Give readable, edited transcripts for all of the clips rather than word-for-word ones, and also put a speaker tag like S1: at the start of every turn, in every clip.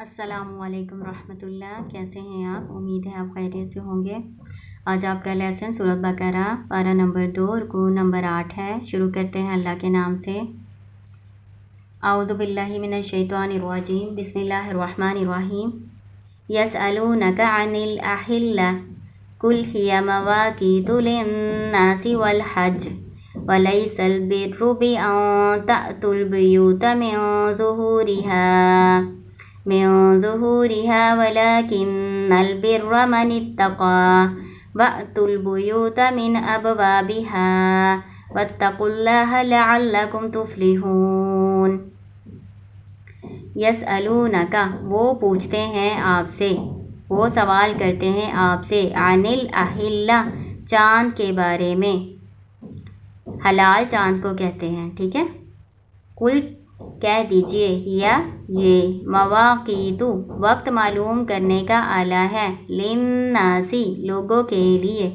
S1: السلام علیکم ورحمۃ اللہ، کیسے ہیں آپ؟ امید ہے آپ خیریت سے ہوں گے۔ آج آپ کا لیسن سورۃ بقرہ پارہ نمبر 2 رکوع نمبر 8 ہے۔ شروع کرتے ہیں اللہ کے نام سے۔ اعوذ باللہ من الشیطان الرجیم، بسم اللہ الرحمن الرحیم۔ یسألونک عن الأحلة قل هي مواقیت للناس والحج وليس البر بأن تأتوا البيوت من ظهورها ولكن البر من اتقى وأتوا البيوت من أبوابها واتقوا الله لعلكم تفلحون۔ یسألونک، وہ پوچھتے ہیں آپ سے، وہ سوال کرتے ہیں آپ سے، عن الأحلة، چاند کے بارے میں۔ حلال چاند کو کہتے ہیں، ٹھیک ہے۔ قل، کہہ دیجئے، ہیا، یہ، مواقیت، وقت معلوم کرنے کا آلہ ہے، للناسی، لوگوں کے لیے،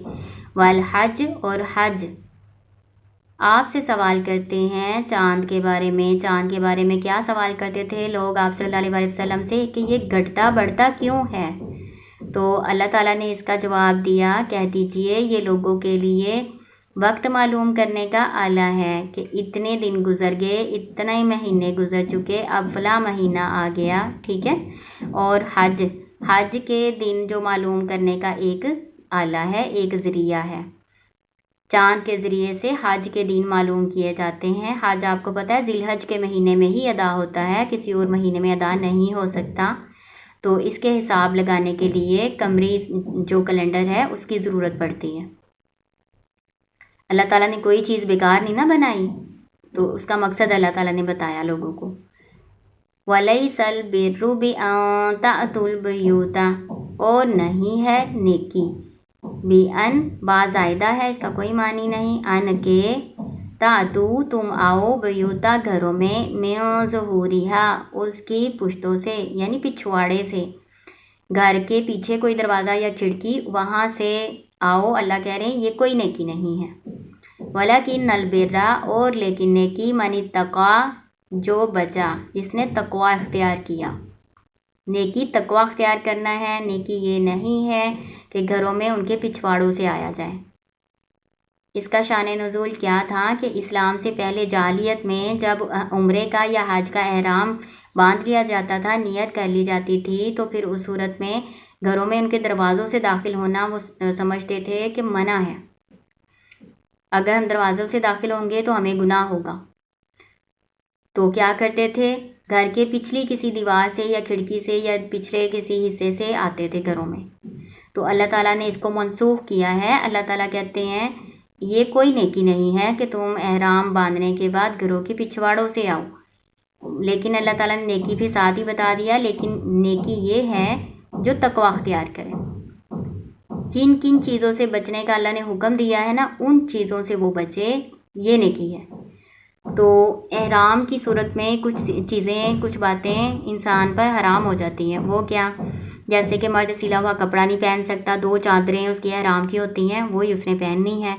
S1: والحج، اور حج۔ آپ سے سوال کرتے ہیں چاند کے بارے میں۔ چاند کے بارے میں کیا سوال کرتے تھے لوگ آپ صلی اللہ علیہ وسلم سے کہ یہ گھٹتا بڑھتا کیوں ہے؟ تو اللہ تعالیٰ نے اس کا جواب دیا، کہہ دیجئے یہ لوگوں کے لیے وقت معلوم کرنے کا آلہ ہے کہ اتنے دن گزر گئے، اتنے مہینے گزر چکے، اب فلاں مہینہ آ گیا، ٹھیک ہے۔ اور حج کے دن جو معلوم کرنے کا ایک آلہ ہے، ایک ذریعہ ہے۔ چاند کے ذریعے سے حج کے دن معلوم کیے جاتے ہیں۔ حج آپ کو پتہ ہے ذی الحج کے مہینے میں ہی ادا ہوتا ہے، کسی اور مہینے میں ادا نہیں ہو سکتا۔ تو اس کے حساب لگانے کے لیے قمری جو کیلنڈر ہے اس کی ضرورت پڑتی ہے۔ اللہ تعالیٰ نے کوئی چیز بیکار نہیں نہ بنائی، تو اس کا مقصد اللہ تعالیٰ نے بتایا لوگوں کو۔ وَلَيْسَ الْبِرُّ بِأَن تَأْتُوا الْبُيُوتَ، اور نہیں ہے نیکی، بِأَن، با زائدہ ہے، اس کا کوئی معنی نہیں، ان کے، تَأْتُوا، تم آؤ، بیوتا، گھروں میں، مِن ظُہُورِہَا، اس کی پشتوں سے، یعنی پچھواڑے سے، گھر کے پیچھے کوئی دروازہ یا کھڑکی، وہاں سے آؤ۔ اللہ کہہ رہے ہیں یہ کوئی نیکی نہیں ہے۔ وَلَكِنَّ الْبِرَّ، اور لیکن نیکی، مَنِ اتَّقَىٰ، جو بچا، جس نے تقوی اختیار کیا۔ نیکی تقوی اختیار کرنا ہے، نیکی یہ نہیں ہے کہ گھروں میں ان کے پچھواڑوں سے آیا جائے۔ اس کا شان نزول کیا تھا کہ اسلام سے پہلے جاہلیت میں جب عمرے کا یا حج کا احرام باندھ لیا جاتا تھا، نیت کر لی جاتی تھی، تو پھر اس صورت میں گھروں میں ان کے دروازوں سے داخل ہونا وہ سمجھتے تھے کہ منع ہے۔ اگر ہم دروازوں سے داخل ہوں گے تو ہمیں گناہ ہوگا، تو کیا کرتے تھے، گھر کے پچھلی کسی دیوار سے یا کھڑکی سے یا پچھلے کسی حصے سے آتے تھے گھروں میں۔ تو اللہ تعالیٰ نے اس کو منسوخ کیا ہے۔ اللہ تعالیٰ کہتے ہیں یہ کوئی نیکی نہیں ہے کہ تم احرام باندھنے کے بعد گھروں کے پچھواڑوں سے آؤ، لیکن اللہ تعالیٰ نے نیکی بھی ساتھ ہی بتا دیا، لیکن نیکی یہ ہے جو تقوی اختیار کرے۔ کن کن چیزوں سے بچنے کا اللہ نے حکم دیا ہے نا، ان چیزوں سے وہ بچے، یہ نیکی ہے۔ تو احرام کی صورت میں کچھ چیزیں، کچھ باتیں انسان پر حرام ہو جاتی ہیں۔ وہ کیا؟ جیسے کہ مرد سلا ہوا کپڑا نہیں پہن سکتا، 2 چادریں اس کی احرام کی ہوتی ہیں، وہی اس نے پہننی ہے۔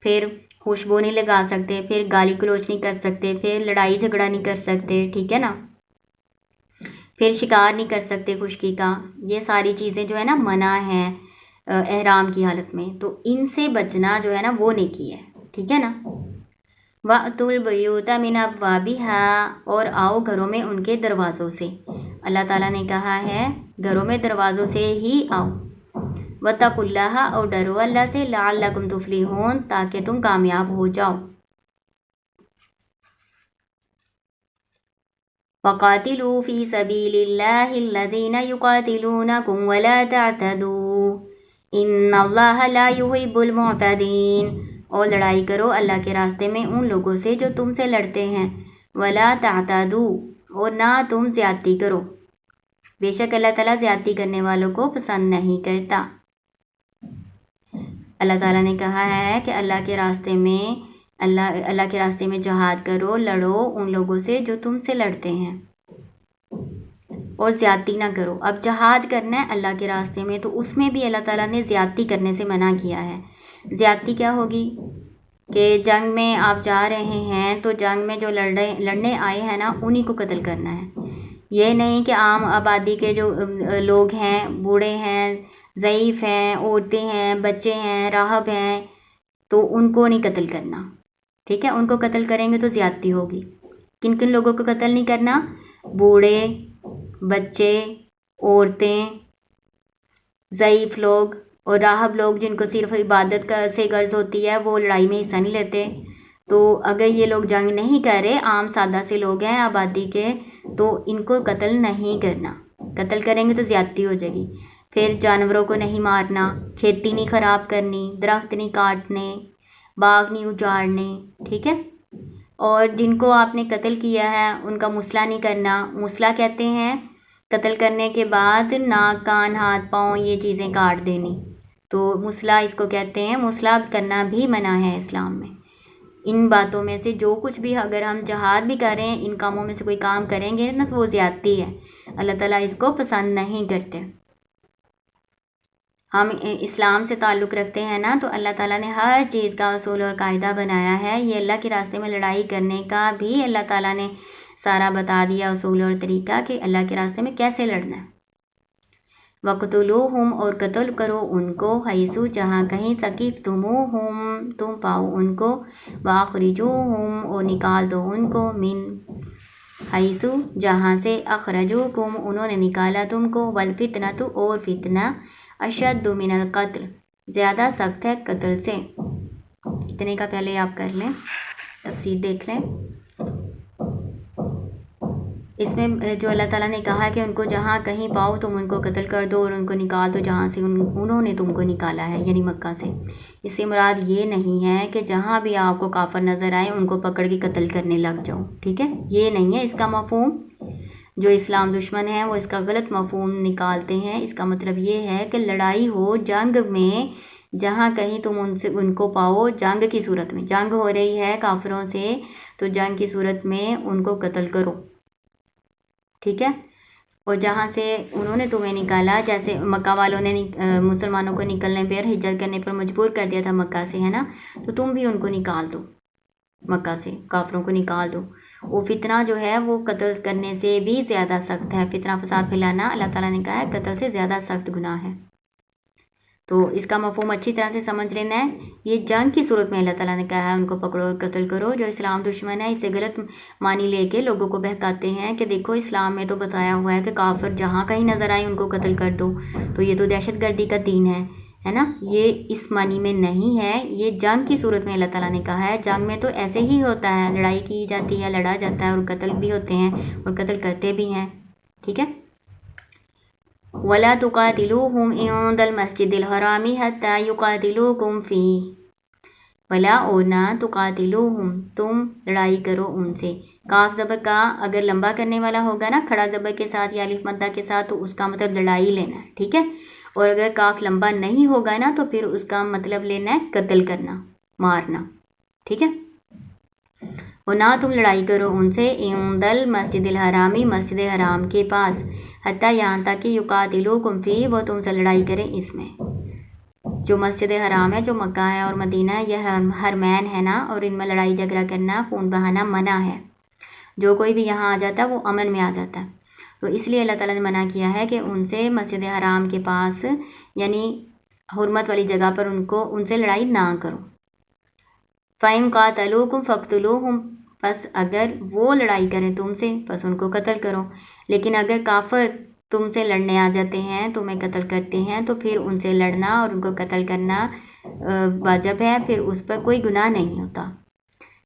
S1: پھر خوشبو نہیں لگا سکتے، پھر گالی گلوچ نہیں کر سکتے، پھر لڑائی جھگڑا نہیں کر سکتے، ٹھیک ہے نا۔ پھر شکار نہیں کر سکتے خشکی کا۔ یہ ساری چیزیں جو ہے نا منع ہیں احرام کی حالت میں، تو ان سے بچنا جو ہے نا وہ نیکی ہے، ٹھیک ہے نا۔ وَأْتُوا الْبُيُوتَ مِنْ أَبْوَابِهَا، اور آؤ گھروں میں ان کے دروازوں سے۔ اللہ تعالیٰ نے کہا ہے گھروں میں دروازوں سے ہی آؤ۔ وَاتَّقُوا اللَّهَ، اور ڈرو اللہ سے، لَعَلَّكُمْ تُفْلِحُونَ، تاکہ تم کامیاب ہو جاؤ۔ وَقَاتِلُوا فِي سَبِيلِ اللَّهِ الَّذِينَ يُقَاتِلُونَكُمْ وَلَا تَعْتَدُوا إِنَّ اللَّهَ لَا يُحِبُّ الْمُعْتَدِينَ، اور لڑائی کرو اللہ کے راستے میں ان لوگوں سے جو تم سے لڑتے ہیں، وَلَا تَعْتَدُوا، اور نہ تم زیادتی کرو، بے شک اللہ تعالیٰ زیادتی کرنے والوں کو پسند نہیں کرتا۔ اللہ تعالیٰ نے کہا ہے کہ اللہ کے راستے میں جہاد کرو، لڑو ان لوگوں سے جو تم سے لڑتے ہیں، اور زیادتی نہ کرو۔ اب جہاد کرنا ہے اللہ کے راستے میں، تو اس میں بھی اللہ تعالیٰ نے زیادتی کرنے سے منع کیا ہے۔ زیادتی کیا ہوگی کہ جنگ میں آپ جا رہے ہیں تو جنگ میں جو لڑنے آئے ہیں نا انہی کو قتل کرنا ہے، یہ نہیں کہ عام آبادی کے جو لوگ ہیں، بوڑھے ہیں، ضعیف ہیں، عورتیں ہیں، بچے ہیں، راہب ہیں، تو ان کو نہیں قتل کرنا، ٹھیک ہے؟ ان کو قتل کریں گے تو زیادتی ہوگی۔ کن کن لوگوں کو قتل نہیں کرنا؟ بوڑھے، بچے، عورتیں، ضعیف لوگ اور راہب لوگ جن کو صرف عبادت کا سے غرض ہوتی ہے، وہ لڑائی میں حصہ نہیں لیتے۔ تو اگر یہ لوگ جنگ نہیں کر رہے، عام سادہ سے لوگ ہیں آبادی کے، تو ان کو قتل نہیں کرنا۔ قتل کریں گے تو زیادتی ہو جائے گی۔ پھر جانوروں کو نہیں مارنا، کھیتی نہیں خراب کرنی، درخت نہیں کاٹنے، باغ نہیں اجاڑنے، ٹھیک ہے؟ اور جن کو آپ نے قتل کیا ہے ان کا مسئلہ نہیں کرنا۔ مسئلہ کہتے ہیں قتل کرنے کے بعد ناک، کان، ہاتھ، پاؤں یہ چیزیں کاٹ دینی، تو مسئلہ اس کو کہتے ہیں۔ مسئلہ کرنا بھی منع ہے اسلام میں۔ ان باتوں میں سے جو کچھ بھی، اگر ہم جہاد بھی کریں، ان کاموں میں سے کوئی کام کریں گے نا تو وہ زیادتی ہے، اللہ تعالیٰ اس کو پسند نہیں کرتے۔ ہم اسلام سے تعلق رکھتے ہیں نا، تو اللہ تعالیٰ نے ہر چیز کا اصول اور قاعدہ بنایا ہے۔ یہ اللہ کے راستے میں لڑائی کرنے کا بھی اللہ تعالیٰ نے سارا بتا دیا اصول اور طریقہ کہ اللہ کے راستے میں کیسے لڑنا ہے۔ وَقْتُلُوهُمْ اور قتل کرو ان کو، حیثو جہاں کہیں، ثقفتموہم تم پاؤ ان کو، وَأَخْرِجُوهُمْ اور نکال دو ان کو، من حیثو جہاں سے، اخرجوکم انہوں نے نکالا تم کو، والفتنۃ اور فتنہ، اشد من القتل زیادہ سخت ہے قتل سے۔ اتنے کا پہلے آپ کر لیں، تفسیر دیکھ لیں۔ اس میں جو اللہ تعالیٰ نے کہا کہ ان کو جہاں کہیں پاؤ تم ان کو قتل کر دو اور ان کو نکال دو جہاں سے انہوں نے تم کو نکالا ہے، یعنی مکہ سے۔ اس سے مراد یہ نہیں ہے کہ جہاں بھی آپ کو کافر نظر آئے ان کو پکڑ کے قتل کرنے لگ جاؤ، ٹھیک ہے؟ یہ نہیں ہے اس کا مفہوم۔ جو اسلام دشمن ہیں وہ اس کا غلط مفہوم نکالتے ہیں۔ اس کا مطلب یہ ہے کہ لڑائی ہو جنگ میں، جہاں کہیں تم ان کو پاؤ، جنگ کی صورت میں، جنگ ہو رہی ہے کافروں سے، تو جنگ کی صورت میں ان کو قتل کرو، ٹھیک ہے؟ اور جہاں سے انہوں نے تمہیں نکالا، جیسے مکہ والوں نے مسلمانوں کو نکلنے پر، ہجرت کرنے پر مجبور کر دیا تھا مکہ سے، ہے نا؟ تو تم بھی ان کو نکال دو، مکہ سے کافروں کو نکال دو۔ وہ فتنہ جو ہے وہ قتل کرنے سے بھی زیادہ سخت ہے۔ فتنہ فساد پھیلانا اللہ تعالیٰ نے کہا ہے قتل سے زیادہ سخت گناہ ہے۔ تو اس کا مفہوم اچھی طرح سے سمجھ لینا ہے۔ یہ جنگ کی صورت میں اللہ تعالیٰ نے کہا ہے ان کو پکڑو اور قتل کرو۔ جو اسلام دشمن ہے اسے غلط معنی لے کے لوگوں کو بہکاتے ہیں کہ دیکھو اسلام میں تو بتایا ہوا ہے کہ کافر جہاں کہیں نظر آئے ان کو قتل کر دو، تو یہ تو دہشت گردی کا دین ہے نا؟ یہ اس معنی میں نہیں ہے۔ یہ جنگ کی صورت میں اللہ تعالیٰ نے کہا ہے۔ جنگ میں تو ایسے ہی ہوتا ہے، لڑائی کی جاتی ہے، لڑا جاتا ہے اور قتل بھی ہوتے ہیں اور قتل کرتے بھی ہیں، ٹھیک ہے؟ وَلَا تُقَاتِلُوهُمْ عِندَ الْمَسْجِدِ الْحَرَامِ حَتَّى يُقَاتِلُوكُمْ فِيهِ وَلَا اور نہ تُقَاتِلُوهُمْ تم لڑائی کرو ان سے۔ کاف زبر کا اگر لمبا کرنے والا ہوگا نا کھڑا زبر کے ساتھ یا الف مدہ کے ساتھ، تو اس کا مطلب لڑائی لینا ہے، ٹھیک ہے؟ اور اگر کاف لمبا نہیں ہوگا نا تو پھر اس کا مطلب لینا ہے قتل کرنا، مارنا، ٹھیک ہے؟ اور نہ تم لڑائی کرو ان سے، عند المسجد الحرامی مسجد حرام کے پاس، حتیٰ یہاں تک کہ یقاتلوکم فیہ وہ تم سے لڑائی کریں اس میں۔ جو مسجد حرام ہے، جو مکہ ہے اور مدینہ ہے، یہ حرمین ہے نا، اور ان میں لڑائی جھگڑا کرنا، خون بہانا منع ہے۔ جو کوئی بھی یہاں آ جاتا ہے وہ امن میں آ جاتا ہے، تو اس لیے اللہ تعالیٰ نے منع کیا ہے کہ ان سے مسجد حرام کے پاس، یعنی حرمت والی جگہ پر ان سے لڑائی نہ کرو۔ فَإِن قَاتَلُوكُمْ فَاقْتُلُوهُمْ پس اگر وہ لڑائی کریں تم سے پس ان کو قتل کرو۔ لیکن اگر کافر تم سے لڑنے آ جاتے ہیں، تمہیں قتل کرتے ہیں، تو پھر ان سے لڑنا اور ان کو قتل کرنا واجب ہے، پھر اس پر کوئی گناہ نہیں ہوتا۔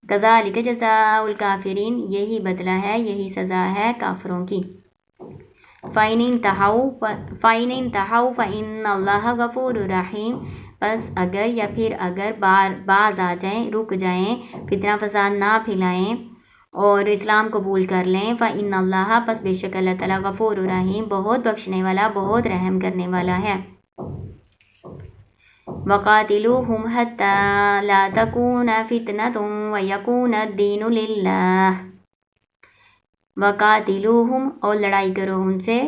S1: كَذَلِكَ جَزَاءُ الْكَافِرِينَ یہی بدلہ ہے، یہی سزا ہے کافروں کی۔ فَإِنِ انْتَهَوْا فَإِنَّ اللَّهَ غَفُورٌ رَحِيمٌ بس اگر باز آ جائیں، رک جائیں، فتنہ فساد نہ پھیلائیں اور اسلام قبول کر لیں، فَإِنَّ اللَّهَ پس بے شک اللہ تعالیٰ غفور رحیم بہت بخشنے والا، بہت رحم کرنے والا ہے۔ وَقَاتِلُوهُمْ حَتَّى لَا تَكُونَ فِتْنَةٌ وَيَكُونَ الدِّينُ لِلَّهِ وَقَاتِلُوهُمْ اور لڑائی کرو ان سے،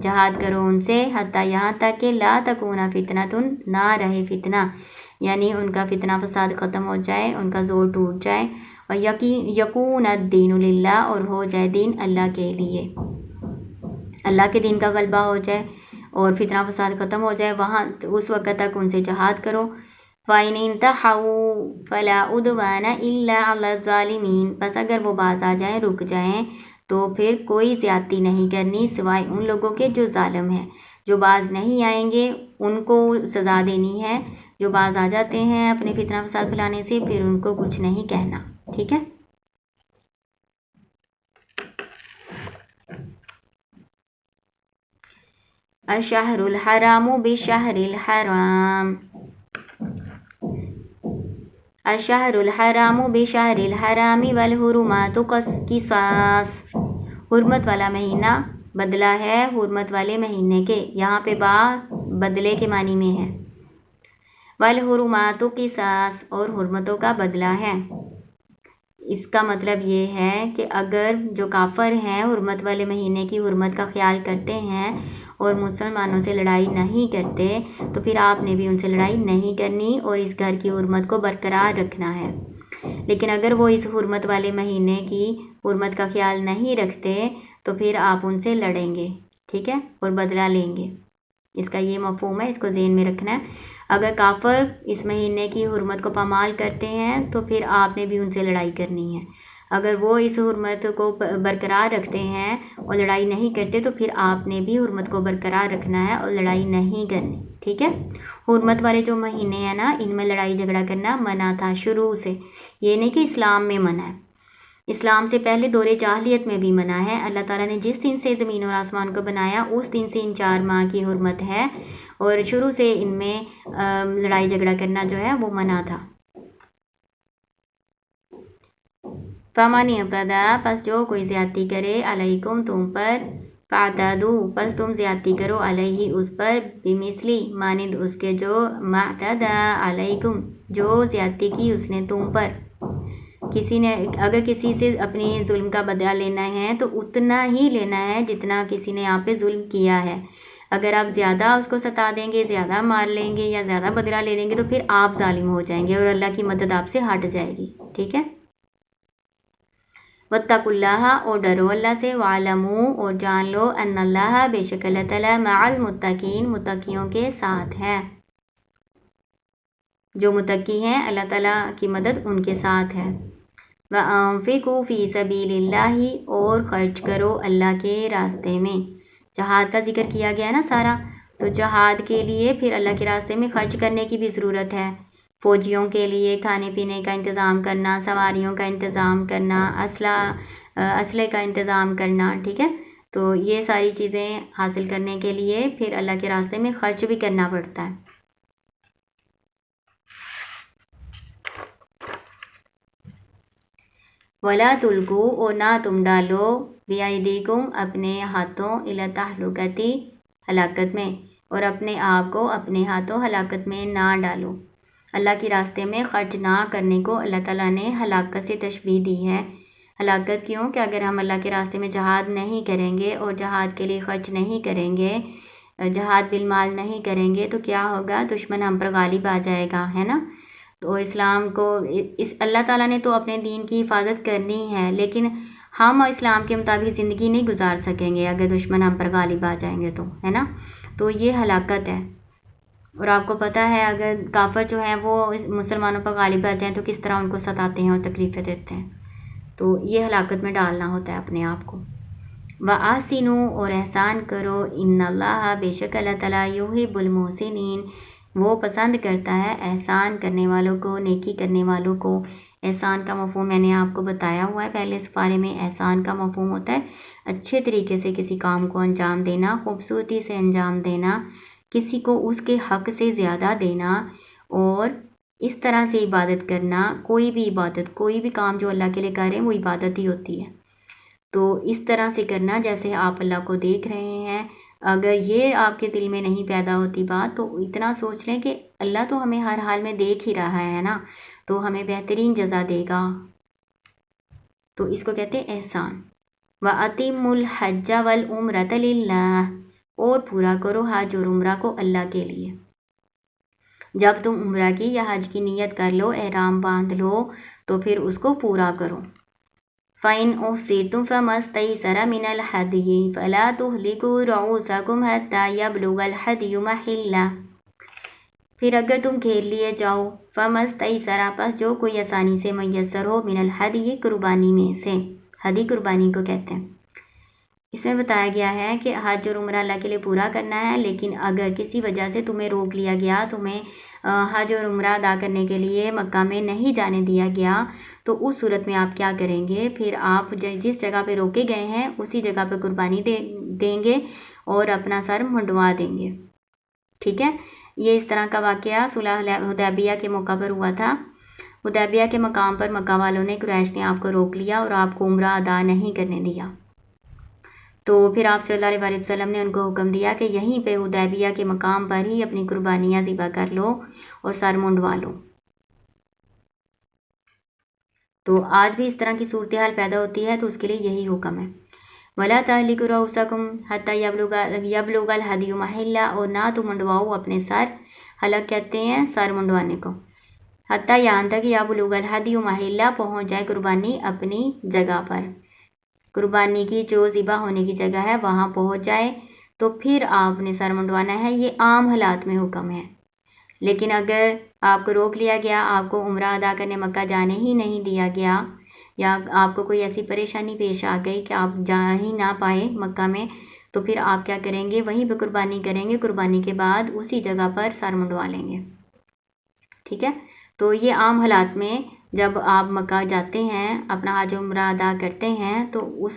S1: جہاد کرو ان سے، حتیٰ یہاں تک کہ لا تکون فتنۃ نہ رہے فتنہ، یعنی ان کا فتنہ فساد ختم ہو جائے، ان کا زور ٹوٹ جائے، اور یقون الدین للہ اور ہو جائے دین اللہ کے لیے۔ اللہ کے دین کا غلبہ ہو جائے اور فتنہ فساد ختم ہو جائے، وہاں اس وقت تک ان سے جہاد کرو۔ فَإِنِ انْتَهَوْا فَلَا عُدْوَانَ إِلَّا عَلَى الظَّالِمِينَ، بس اگر وہ باز آ جائیں، رک جائیں، تو پھر کوئی زیادتی نہیں کرنی سوائے ان لوگوں کے جو ظالم ہیں۔ جو باز نہیں آئیں گے ان کو سزا دینی ہے، جو باز آ جاتے ہیں اپنے فتنہ فساد پھیلانے سے پھر ان کو کچھ نہیں کہنا، ٹھیک ہے۔ الشہر الحرام بالشہر الحرام، الشہر الحرام بشہر الحرام والحرمات قصاص، حرمت والا مہینہ بدلہ ہے حرمت والے مہینے کے، یہاں پہ با بدلے کے معنی میں ہے۔ والحرمات قصاص، اور حرمتوں کا بدلہ ہے۔ اس کا مطلب یہ ہے کہ اگر جو کافر ہیں حرمت والے مہینے کی حرمت کا خیال کرتے ہیں اور مسلمانوں سے لڑائی نہیں کرتے تو پھر آپ نے بھی ان سے لڑائی نہیں کرنی اور اس گھر کی حرمت کو برقرار رکھنا ہے۔ لیکن اگر وہ اس حرمت والے مہینے کی حرمت کا خیال نہیں رکھتے تو پھر آپ ان سے لڑیں گے، ٹھیک ہے، اور بدلہ لیں گے۔ اس کا یہ مفہوم ہے، اس کو ذہن میں رکھنا ہے۔ اگر کافر اس مہینے کی حرمت کو پامال کرتے ہیں تو پھر آپ نے بھی ان سے لڑائی کرنی ہے۔ اگر وہ اس حرمت کو برقرار رکھتے ہیں اور لڑائی نہیں کرتے تو پھر آپ نے بھی حرمت کو برقرار رکھنا ہے اور لڑائی نہیں کرنی، ٹھیک ہے۔ حرمت والے جو مہینے ہیں نا، ان میں لڑائی جھگڑا کرنا منع تھا شروع سے، یہ نہیں کہ اسلام میں منع ہے، اسلام سے پہلے دور جاہلیت میں بھی منع ہے۔ اللہ تعالیٰ نے جس دن سے زمین اور آسمان کو بنایا اس دن سے ان 4 ماہ کی حرمت ہے اور شروع سے ان میں لڑائی جھگڑا کرنا جو ہے وہ منع تھا۔ فَمَنِ اعْتَدَىٰ، پس جو کوئی زیادتی کرے، علیکم تم پر، فَاعْتَدُوا، پس تم زیادتی کرو، علیہ اس پر، بِمِثْلِ مانند اس کے جو مَا اعْتَدَىٰ علیکم جو زیادتی کی اس نے تم پر۔ کسی نے اگر کسی سے اپنی ظلم کا بدلہ لینا ہے تو اتنا ہی لینا ہے جتنا کسی نے آپ پہ ظلم کیا ہے۔ اگر آپ زیادہ اس کو ستا دیں گے، زیادہ مار لیں گے یا زیادہ بدلہ لے لیں گے تو پھر آپ ظالم ہو جائیں گے اور اللہ کی مدد آپ سے ہٹ جائے گی، ٹھیک ہے۔ وَاتَّقُوا اللَّهَ، اور ڈرو اللہ سے، وَاعْلَمُوا، اور جان لو، أَنَّ اللَّهَ، بے شک اللہ تعالیٰ، مع المتقین، متقیوں کے ساتھ ہے۔ جو متقی ہیں اللہ تعالیٰ کی مدد ان کے ساتھ ہے۔ وَأَنفِقُوا فِي سَبِيلِ اللَّهِ، اور خرچ کرو اللہ کے راستے میں۔ جہاد کا ذکر کیا گیا نا سارا، تو جہاد کے لیے پھر اللہ کے راستے میں خرچ کرنے کی بھی ضرورت ہے۔ فوجیوں کے لیے کھانے پینے کا انتظام کرنا، سواریوں کا انتظام کرنا، اسلحے کا انتظام کرنا، ٹھیک ہے۔ تو یہ ساری چیزیں حاصل کرنے کے لیے پھر اللہ کے راستے میں خرچ بھی کرنا پڑتا ہے۔ وَلَا تُلْقُوا، اور نہ تم ڈالو، بِأَيْدِيكُمْ، اپنے ہاتھوں، إِلَى التَّهْلُكَةِ، ہلاکت میں، اور اپنے آپ کو اپنے ہاتھوں ہلاکت میں نہ ڈالو۔ اللہ کے راستے میں خرچ نہ کرنے کو اللہ تعالیٰ نے ہلاکت سے تشبیہ دی ہے۔ ہلاکت کیوں؟ کہ اگر ہم اللہ کے راستے میں جہاد نہیں کریں گے اور جہاد کے لیے خرچ نہیں کریں گے، جہاد بالمال نہیں کریں گے تو کیا ہوگا؟ دشمن ہم پر غالب آ جائے گا، ہے نا۔ تو اسلام کو اللہ تعالیٰ نے تو اپنے دین کی حفاظت کرنی ہے، لیکن ہم اسلام کے مطابق زندگی نہیں گزار سکیں گے اگر دشمن ہم پر غالب آ جائیں گے تو، ہے نا۔ تو یہ ہلاکت ہے۔ اور آپ کو پتہ ہے اگر کافر جو ہیں وہ مسلمانوں پر غالب آ جائیں تو کس طرح ان کو ستاتے ہیں اور تکلیفیں دیتے ہیں، تو یہ ہلاکت میں ڈالنا ہوتا ہے اپنے آپ کو۔ وَأَحْسِنُوا، اور احسان کرو، إِنَّ اللَّهَ، بے شک اللہ تعالیٰ، يُحِبُّ الْمُحْسِنِينَ، وہ پسند کرتا ہے احسان کرنے والوں کو، نیکی کرنے والوں کو۔ احسان کا مفہوم میں نے آپ کو بتایا ہوا ہے پہلے اس بارے میں۔ احسان کا مفہوم ہوتا ہے اچھے طریقے سے کسی کام کو انجام دینا، خوبصورتی سے انجام دینا، کسی کو اس کے حق سے زیادہ دینا، اور اس طرح سے عبادت کرنا۔ کوئی بھی عبادت، کوئی بھی کام جو اللہ کے لیے کریں وہ عبادت ہی ہوتی ہے، تو اس طرح سے کرنا جیسے آپ اللہ کو دیکھ رہے ہیں۔ اگر یہ آپ کے دل میں نہیں پیدا ہوتی بات تو اتنا سوچ لیں کہ اللہ تو ہمیں ہر حال میں دیکھ ہی رہا ہے نا، تو ہمیں بہترین جزا دے گا۔ تو اس کو کہتے ہیں احسان۔ وَأَتِمُّوا الْحَجَّ وَالْعُمْرَةَ لِلَّهِ، اور پورا کرو حج اور عمرہ کو اللہ کے لیے۔ جب تم عمرہ کی یا حج کی نیت کر لو، احرام باندھ لو، تو پھر اس کو پورا کرو۔ فَإِنْ أُحْصِرْتُمْ فَمَا اسْتَيْسَرَ مِنَ الْهَدْيِ فَلَا تُهْلِكُوا رُؤُوسَكُمْ حَتَّى يَبْلُغَ الْهَدْيُ مَحِلَّهُ، پھر اگر تم گھیر لیے جاؤ، فَمَا اسْتَيْسَرَ پس جو کوئی آسانی سے میسر ہو، من الحدی قربانی میں سے، ہدی قربانی کو کہتے ہیں۔ اس میں بتایا گیا ہے کہ حج اور عمرہ اللہ کے لیے پورا کرنا ہے، لیکن اگر کسی وجہ سے تمہیں روک لیا گیا، تمہیں حج اور عمرہ ادا کرنے کے لیے مکہ میں نہیں جانے دیا گیا، تو اس صورت میں آپ کیا کریں گے؟ پھر آپ جس جگہ پہ روکے گئے ہیں اسی جگہ پہ قربانی دیں گے اور اپنا سر منڈوا دیں گے، ٹھیک ہے۔ یہ اس طرح کا واقعہ صلح حدیبیہ کے موقع پر ہوا تھا۔ حدیبیہ کے مقام پر مکہ والوں نے، قریش نے آپ کو روک لیا اور آپ کو عمرہ ادا نہیں کرنے دیا، تو پھر آپ صلی اللہ علیہ وسلم نے ان کو حکم دیا کہ یہیں پہ حدیبیہ کے مقام پر ہی اپنی قربانیاں ذبح کر لو اور سر منڈوا لو۔ تو آج بھی اس طرح کی صورتحال پیدا ہوتی ہے، تو اس کے لیے یہی حکم ہے۔ وَلَا تَهْلِكُوا رُؤُوسَكُمْ حَتَّى يَبْلُغَ الْهَدْيُ مَحِلَّهُ، اور نہ تو منڈواؤ اپنے سر، حلق کہتے ہیں سر منڈوانے کو، حتیٰ یہاں تک یبلغ الْهَدْيُ مَحِلَّهُ، پہنچ جائے قربانی اپنی جگہ پر، قربانی کی جو ذبح ہونے کی جگہ ہے وہاں پہنچ جائے تو پھر آپ نے سر منڈوانا ہے۔ یہ عام حالات میں حکم ہے، لیکن اگر آپ کو روک لیا گیا، آپ کو عمرہ ادا کرنے مکہ جانے ہی نہیں دیا گیا، یا آپ کو کوئی ایسی پریشانی پیش آ گئی کہ آپ جا ہی نہ پائے مکہ میں، تو پھر آپ کیا کریں گے؟ وہیں پہ قربانی کریں گے، قربانی کے بعد اسی جگہ پر سر منڈوا لیں گے، ٹھیک ہے۔ تو یہ عام حالات میں جب آپ مکہ جاتے ہیں، اپنا حج عمرہ ادا کرتے ہیں، تو اس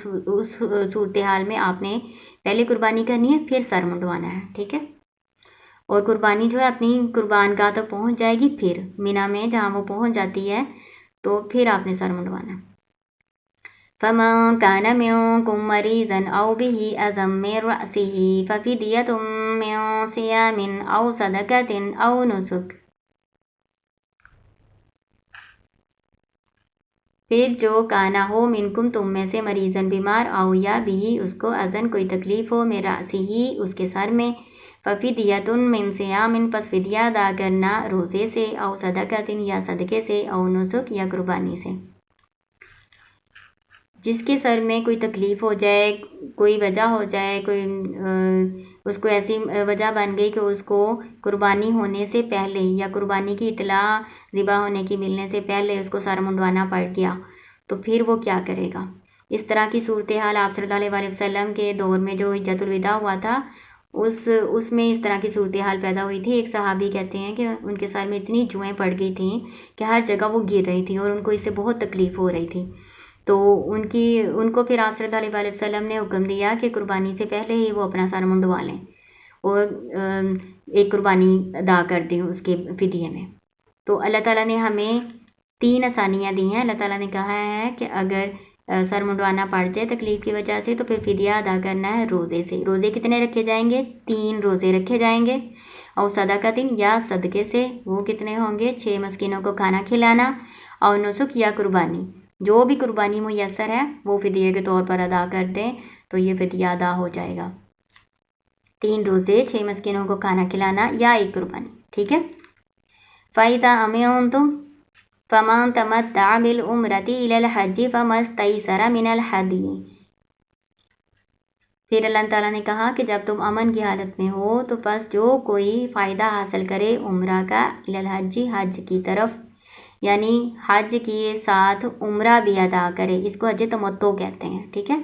S1: صورتحال میں آپ نے پہلے قربانی کرنی ہے، پھر سر منڈوانا ہے، ٹھیک ہے۔ اور قربانی جو ہے اپنی قربان گاہ تک پہنچ جائے گی، پھر مینا میں جہاں وہ پہنچ جاتی ہے تو پھر آپ نے سر منڈوانا۔ فَمَن كَانَ مِنكُم مَّرِيضًا أَوْ بِهِ أَذًى مِّن رَّأْسِهِ فَفِدْيَةٌ مِّن صِيَامٍ أَوْ صَدَقَةٍ أَوْ نُسُكٍ، پھر جو کانا ہو منکم تم میں سے، مریضن بیمار، او یا بھی اس کو، اذن کوئی تکلیف ہو، میں رأسی ہی اس کے سر میں، ففدیۃ من صیام پس فدیہ ادا کرنا روزے سے، او صدقۃ یا صدقے سے، او نسک یا قربانی سے۔ جس کے سر میں کوئی تکلیف ہو جائے، کوئی وجہ ہو جائے، کوئی اس کو ایسی وجہ بن گئی کہ اس کو قربانی ہونے سے پہلے یا قربانی کی اطلاع ذبح ہونے کی ملنے سے پہلے اس کو سر منڈوانا پڑ گیا، تو پھر وہ کیا کرے گا؟ اس طرح کی صورتحال آپ صلی اللہ علیہ وسلم کے دور میں جو حجۃ الوداع ہوا تھا، اس میں اس طرح کی صورتحال پیدا ہوئی تھی۔ ایک صحابی کہتے ہیں کہ ان کے سر میں اتنی جوئیں پڑ گئی تھیں کہ ہر جگہ وہ گر رہی تھیں اور ان کو اس سے بہت تکلیف ہو رہی تھی، تو ان کو پھر آپ صلی اللہ علیہ وسلم نے حکم دیا کہ قربانی سے پہلے ہی وہ اپنا سر منڈوا لیں اور ایک قربانی ادا کر دیں اس کے فدیے میں۔ تو اللہ تعالیٰ نے ہمیں 3 آسانیاں دی ہیں۔ اللہ تعالیٰ نے کہا ہے کہ اگر سر منڈوانا پڑ جائے تکلیف کی وجہ سے، تو پھر فدیہ ادا کرنا ہے روزے سے۔ روزے کتنے رکھے جائیں گے؟ 3 روزے رکھے جائیں گے، اور صدقۃ یا صدقے سے، وہ کتنے ہوں گے؟ 6 مسکینوں کو کھانا کھلانا، اور نسک یا قربانی، جو بھی قربانی میسر ہے وہ فدیے کے طور پر ادا کر دیں تو یہ فدیہ ادا ہو جائے گا۔ 3 روزے، 6 مسکینوں کو کھانا کھلانا یا ایک قربانی، ٹھیک ہے۔ فَإِذَا أَمِنْتُمْ فَمَن تَمَتَّعَ بِالْعُمْرَةِ إِلَى الْحَجِّ فَمَا اسْتَيْسَرَ مِنَ الْهَدْيِ، پھر اللہ تعالیٰ نے کہا کہ جب تم امن کی حالت میں ہو تو پس جو کوئی فائدہ حاصل کرے عمرہ کا، إِلَى الْحَجِّ حج کی طرف، یعنی حج کے ساتھ عمرہ بھی ادا کرے، اس کو حج تمتع کہتے ہیں، ٹھیک ہے۔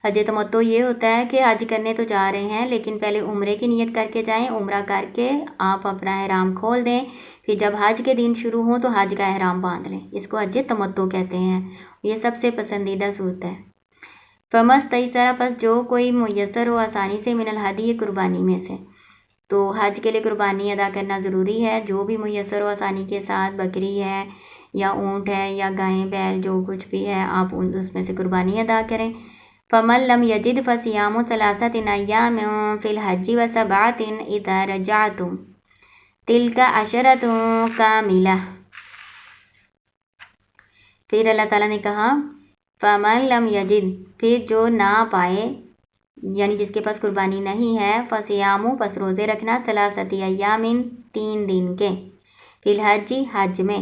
S1: حج تمتع یہ ہوتا ہے کہ حج کرنے تو جا رہے ہیں لیکن پہلے عمرے کی نیت کر کے جائیں، عمرہ کر کے آپ اپنا احرام کھول دیں، پھر جب حج کے دن شروع ہوں تو حج کا احرام باندھ لیں، اس کو حج تمتع کہتے ہیں۔ یہ سب سے پسندیدہ صورت ہے۔ فَمَا اسْتَيْسَرَ پس جو کوئی میسر ہو آسانی سے، من الہدی قربانی میں سے، تو حج کے لیے قربانی ادا کرنا ضروری ہے، جو بھی میسر ہو آسانی کے ساتھ، بکری ہے یا اونٹ ہے یا گائیں بیل جو کچھ بھی ہے، آپ اس میں سے قربانی ادا کریں۔ فَمَن لَّمْ يَجِدْ فَصِيَامُ ثَلَاثَةِ أَيَّامٍ فِي الْحَجِّ وَسَبْعَةٍ إِذَا رَجَعْتُمْ تِلْكَ عَشَرَةٌ كَامِلَةٌ، پھر اللہ تعالیٰ نے کہا فَمَن لَّمْ يَجِدْ، پھر جو نہ پائے یعنی جس کے پاس قربانی نہیں ہے، فَصِيَامُ پس روزے رکھنا، ثَلَاثَةِ أَيَّامٍ 3 دن کے، فِي الْحَجِّ حج میں،